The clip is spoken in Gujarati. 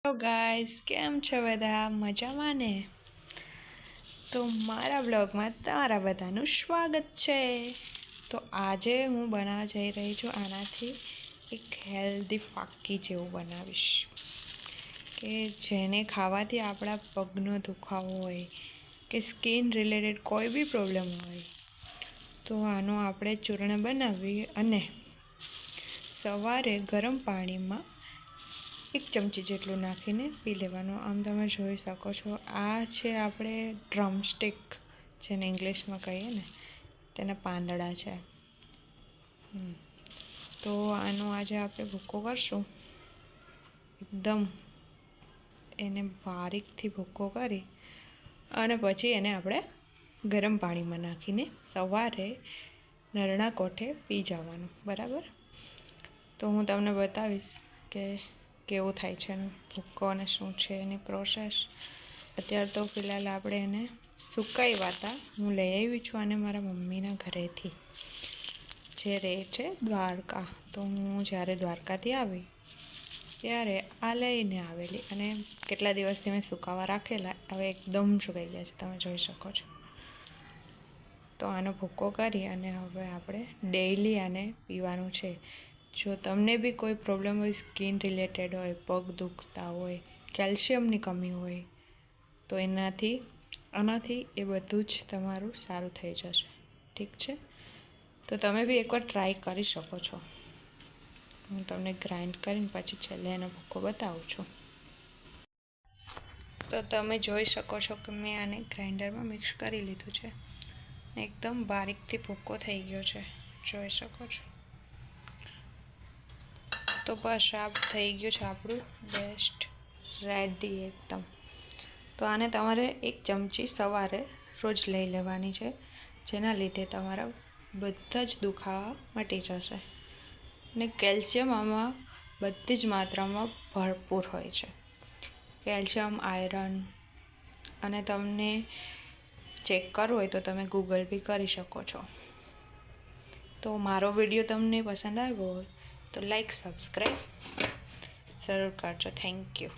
હેલો ગાઈસ, કેમ છો બધા? મજામાં ને? તો મારા બ્લોગમાં તમારા બધાનું સ્વાગત છે. તો આજે હું બનાવવા જઈ રહી છું આનાથી એક હેલ્ધી ફાકી જેવું બનાવીશ કે જેને ખાવાથી આપણા પગનો દુખાવો હોય કે સ્કિન રિલેટેડ કોઈ બી પ્રોબ્લેમ હોય તો આનું આપણે ચૂર્ણ બનાવી અને સવારે ગરમ પાણીમાં 1 ચમચી જેટલું નાખીને પી લેવાનું. આમ તમે જોઈ શકો છો, આ છે આપણે ડ્રમસ્ટિક જેને ઇંગ્લિશમાં કહીએ ને તેના પાંદડા છે. તો આનો આજે આપણે ભૂકો કરશું. એકદમ એને બારીકથી ભૂકો કરી અને પછી એને આપણે ગરમ પાણીમાં નાખીને સવારે નરણા કોઠે પી જવાનું. બરાબર? તો હું તમને બતાવીશ કે કેવું થાય છે એનો ભૂકો અને શું છે એની પ્રોસેસ. અત્યારે તો ફિલહાલ આપણે એને સુકાવ્યા હતા. હું લઈ આવી છું અને મારા મમ્મીના ઘરેથી, જે રહે છે દ્વારકા. તો હું જ્યારે દ્વારકાથી આવી ત્યારે આ લઈને આવેલી અને કેટલા દિવસથી મેં સુકાવા રાખેલા. હવે એકદમ સુકાઈ ગયા છે, તમે જોઈ શકો છો. તો આનો ભૂકો કરી અને હવે આપણે ડેઈલી આને પીવાનું છે. જો તમને બી કોઈ પ્રોબ્લેમ હોય, સ્કિન રિલેટેડ હોય, પગ દુખતા હોય, કેલ્શિયમની કમી હોય, તો આનાથી એ બધું જ તમારું સારું થઈ જશે. ઠીક છે? તો તમે બી એકવાર ટ્રાય કરી શકો છો. હું તમને ગ્રાઇન્ડ કરીને પછી છેલ્લે એનો ભૂકો બતાવું છું. તો તમે જોઈ શકો છો કે મેં આને ગ્રાઇન્ડરમાં મિક્સ કરી લીધું છે. એકદમ બારીકથી ભૂકો થઈ ગયો છે, જોઈ શકો છો. તો બસ આ થઈ ગયું છે આપણું બેસ્ટ રેડી એકદમ. તો આને તમારે 1 ચમચી સવારે રોજ લઈ લેવાની છે, જેના લીધે તમારા બધા જ દુખાવા મટી જશે. અને કેલ્શિયમ આમાં બધી જ માત્રામાં ભરપૂર હોય છે. Calcium, iron. અને તમને ચેક કરવું હોય તો તમે ગૂગલ બી કરી શકો છો. તો મારો વિડીયો તમને પસંદ આવ્યો હોય તો લાઈક, સબસ્ક્રાઈબ જરૂર કરજો. Thank you.